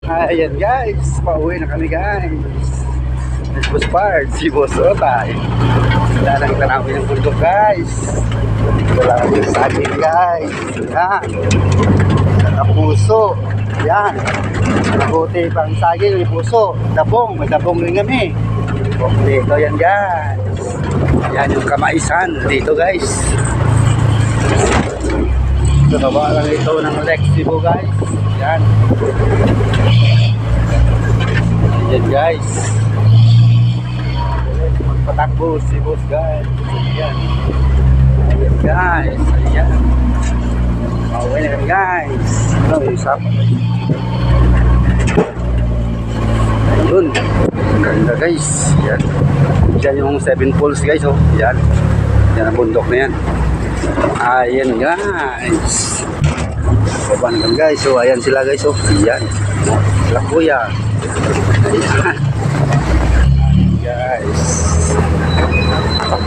Ayan guys, pauwi na kami guys. Boss Bart, si Boss Otay. Wala nang tanawin ng bundok guys. Wala kami sa akin guys. Yan. Nakapuso. Yan. Nabuti pang saging, may puso. Dabong, may dabong rin kami. Dito yan guys. Yan yung kamaisan dito guys. Sa baba lang ito ng Lexibo guys. Yan. Ayan guys. Patakbo si boss guys. Ayan. Ayan guys. Ayan. Mauwi na kami guys. Ano yung sapa? Ayun. Ganda guys. Ayan. Diyan yung 7 Falls guys. Oh. Ayan. Ayan ang bundok na yan. Ayan guys. Baba na kami guys. So ayan sila guys. Oh. Ayan. Sila kuya. Ayan.